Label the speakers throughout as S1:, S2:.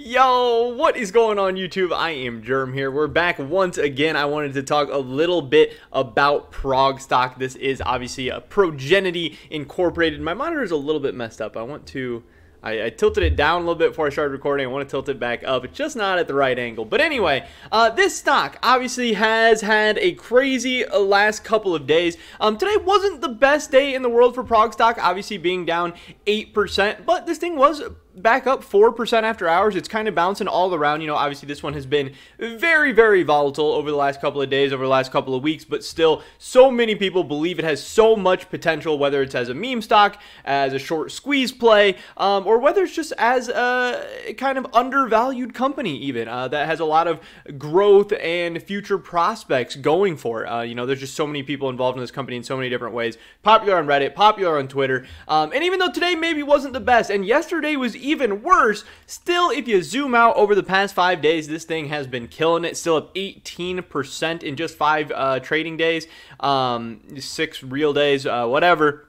S1: Yo, what is going on YouTube? I am Germ here. We're back once again. I wanted to talk a little bit about Prog stock. This is obviously a Progenity Incorporated. My monitor is a little bit messed up. I tilted it down a little bit before I started recording. I want to tilt it back up. It's just not at the right angle. But anyway, this stock obviously has had a crazy last couple of days. Today wasn't the best day in the world for Prog stock, obviously being down 8%. But this thing was back up 4% after hours. It's kind of bouncing all around. You know, obviously this one has been very, very volatile over the last couple of days, over the last couple of weeks, but still so many people believe it has so much potential, whether it's as a meme stock, as a short squeeze play, or whether it's just as a kind of undervalued company even, that has a lot of growth and future prospects going for it. You know, there's just so many people involved in this company in so many different ways. Popular on Reddit, popular on Twitter, and even though today maybe wasn't the best, and yesterday was even worse, still, if you zoom out over the past 5 days, this thing has been killing it. Still up 18% in just 5 trading days, 6 real days, whatever.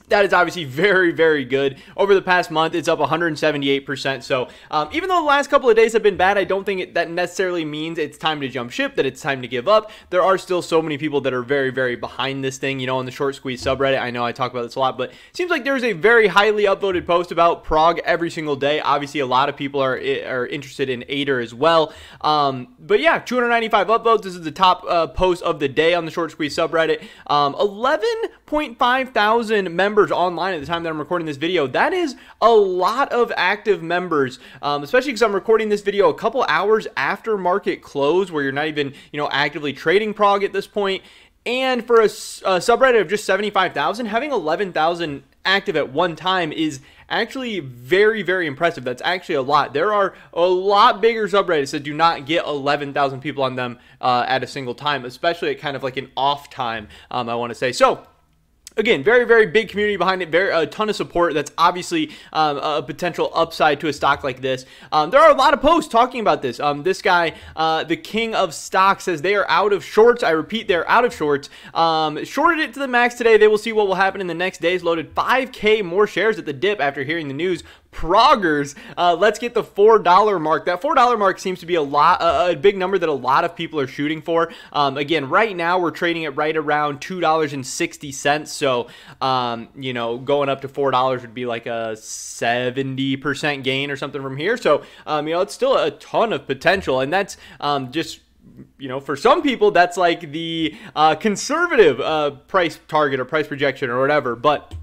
S1: That is obviously very, very good. Over the past month, it's up 178%. So even though the last couple of days have been bad, I don't think that necessarily means it's time to jump ship, that it's time to give up. There are still so many people that are very, very behind this thing. You know, on the short squeeze subreddit, I know I talk about this a lot, but it seems like there's a very highly upvoted post about Prog every single day. Obviously, a lot of people are interested in Ader as well. But yeah, 295 upvotes. This is the top post of the day on the short squeeze subreddit. 11.5 thousand members online at the time that I'm recording this video. That is a lot of active members, especially because I'm recording this video a couple hours after market close, where you're not even, you know, actively trading Prog at this point. And for a subreddit of just 75,000, having 11,000 active at one time is actually very, very impressive. That's actually a lot. There are a lot bigger subreddits that do not get 11,000 people on them at a single time, especially at kind of like an off time, I want to say. So again, very, very big community behind it, a ton of support. That's obviously a potential upside to a stock like this. There are a lot of posts talking about this. This guy, the king of stocks, says they are out of shorts. I repeat, they're out of shorts. Shorted it to the max today. They will see what will happen in the next days. Loaded 5K more shares at the dip after hearing the news. Proggers, let's get the $4 mark. That $4 mark seems to be a big number that a lot of people are shooting for. Again, right now we're trading it right around $2.60. So, you know, going up to $4 would be like a 70% gain or something from here. So, you know, it's still a ton of potential, and that's just, you know, for some people that's like the conservative price target or price projection or whatever, but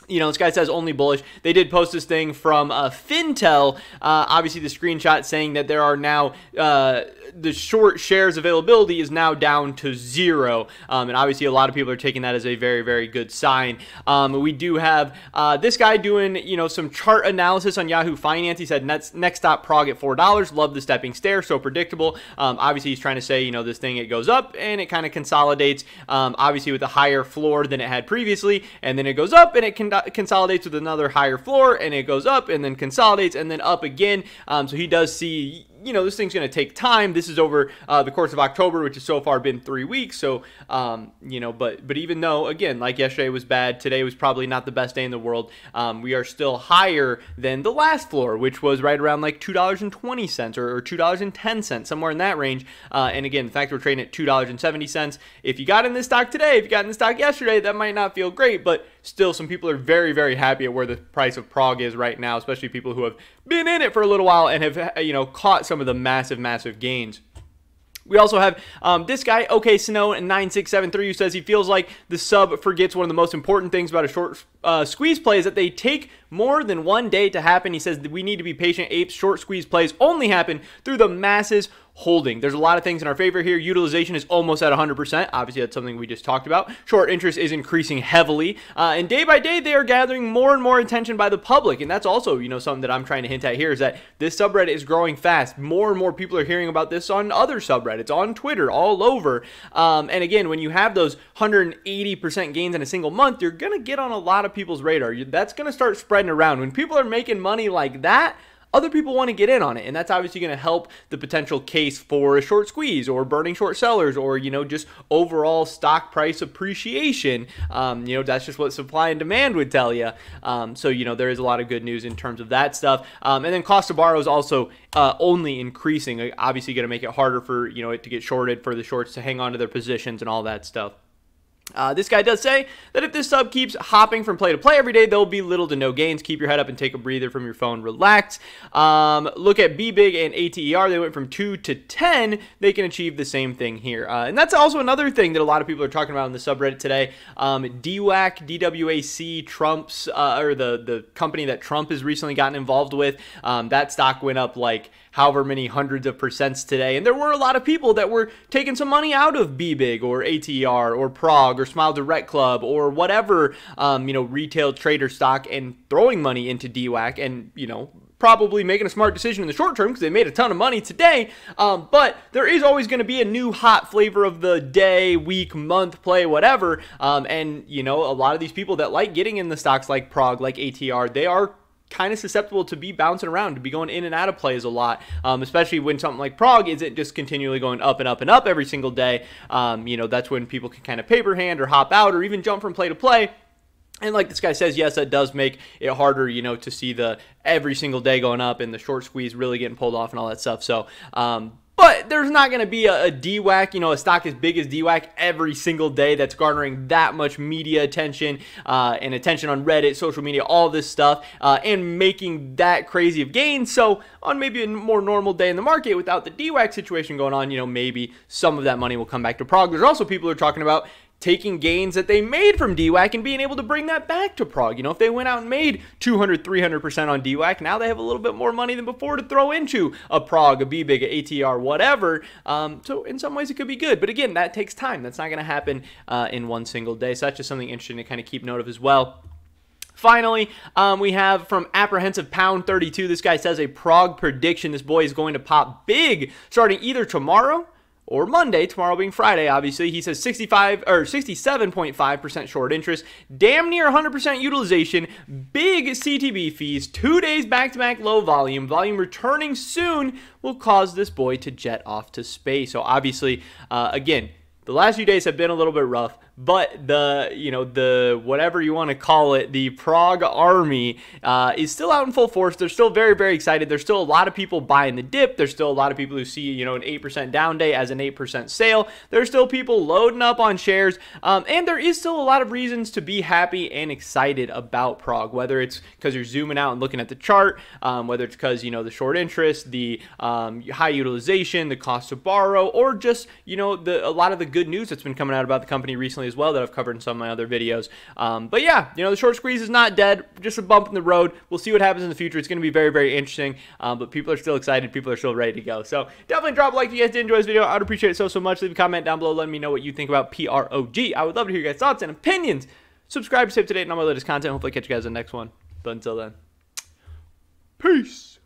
S1: you know, this guy says only bullish. They did post this thing from Fintel, obviously the screenshot saying that there are now, the short shares availability is now down to 0. And obviously a lot of people are taking that as a very, very good sign. We do have this guy doing, you know, some chart analysis on Yahoo Finance. He said next stop Prog at $4. Love the stepping stair, so predictable. Obviously he's trying to say, you know, this thing, it goes up and it kind of consolidates, obviously with a higher floor than it had previously, and then it goes up and it consolidates with another higher floor, and it goes up and then consolidates and then up again. So he does see, you know, this thing's going to take time. This is over the course of October, which has so far been 3 weeks. So, you know, but even though, again, like yesterday was bad, today was probably not the best day in the world, we are still higher than the last floor, which was right around like $2.20 or $2.10, somewhere in that range. And again, the fact we're trading at $2.70, if you got in this stock today, if you got in this stock yesterday, that might not feel great, but still some people are very, very happy at where the price of Prog is right now, especially people who have been in it for a little while and have, you know, caught some of the massive gains. We also have this guy, OK Snow 9673, who says he feels like the sub forgets one of the most important things about a short squeeze play is that they take more than 1 day to happen. He says that we need to be patient. Apes, short squeeze plays only happen through the masses holding. There's a lot of things in our favor here. Utilization is almost at 100%. Obviously, that's something we just talked about. Short interest is increasing heavily. And day by day, they are gathering more and more attention by the public. And that's also, you know, something that I'm trying to hint at here is that this subreddit is growing fast. More and more people are hearing about this on other subreddits, on Twitter, all over. And again, when you have those 180% gains in a single month, you're going to get on a lot of people's radar. That's going to start spreading around. When people are making money like that, other people want to get in on it, and that's obviously going to help the potential case for a short squeeze or burning short sellers, or just overall stock price appreciation. That's just what supply and demand would tell you. So there is a lot of good news in terms of that stuff. And then cost to borrow is also only increasing. Obviously, going to make it harder for it to get shorted, for the shorts to hang on to their positions and all that stuff. This guy does say that if this sub keeps hopping from play to play every day, there'll be little to no gains. Keep your head up and take a breather from your phone. Relax. Look at BBig and ATER. They went from 2 to 10. They can achieve the same thing here. And that's also another thing that a lot of people are talking about in the subreddit today. DWAC, Trump's, or the company that Trump has recently gotten involved with, that stock went up like however many hundreds of percents today. And there were a lot of people that were taking some money out of BBig or ATR or Prog or Smile Direct Club or whatever, retail trader stock, and throwing money into DWAC and, probably making a smart decision in the short term because they made a ton of money today. But there is always going to be a new hot flavor of the day, week, month play, whatever. And, a lot of these people that like getting in the stocks like Prog, like ATR, they are kind of susceptible to be bouncing around, to be going in and out of plays a lot, especially when something like Prog isn't just continually going up and up and up every single day. That's when people can kind of paper hand or hop out or even jump from play to play. And like this guy says, yes, that does make it harder, to see the every single day going up and the short squeeze really getting pulled off and all that stuff. So, but there's not going to be a DWAC, a stock as big as DWAC every single day that's garnering that much media attention and attention on Reddit, social media, all this stuff, and making that crazy of gains. So on maybe a more normal day in the market without the DWAC situation going on, maybe some of that money will come back to Prog. There's also people who are talking about taking gains that they made from DWAC and being able to bring that back to Prog. If they went out and made 200, 300% on DWAC, now they have a little bit more money than before to throw into a Prog, a BBig, a ATR, whatever. So in some ways it could be good. But again, that takes time. That's not going to happen in one single day. So that's just something interesting to kind of keep note of as well. Finally, we have from Apprehensive Pound 32. This guy says a Prog prediction. This boy is going to pop big starting either tomorrow or Monday, tomorrow being Friday, obviously. He says 67.5% short interest, damn near 100% utilization, big CTB fees, 2 days back-to-back low volume returning soon will cause this boy to jet off to space. So obviously, again, the last few days have been a little bit rough, but the whatever you want to call it, the Prog army is still out in full force. They're still very, very excited. There's still a lot of people buying the dip. There's still a lot of people who see, an 8% down day as an 8% sale. There's still people loading up on shares. And there is still a lot of reasons to be happy and excited about Prog, whether it's because you're zooming out and looking at the chart, whether it's because, the short interest, the high utilization, the cost to borrow, or just, a lot of the good news that's been coming out about the company recently as well that I've covered in some of my other videos. But yeah, the short squeeze is not dead, just a bump in the road. We'll see what happens in the future. It's going to be very, very interesting, but people are still excited. People are still ready to go. So definitely drop a like if you guys did enjoy this video. I would appreciate it so much. Leave a comment down below letting me know what you think about PROG. I would love to hear your guys' thoughts and opinions. Subscribe to stay up to date on all my latest content. Hopefully catch you guys in the next one. But until then, peace.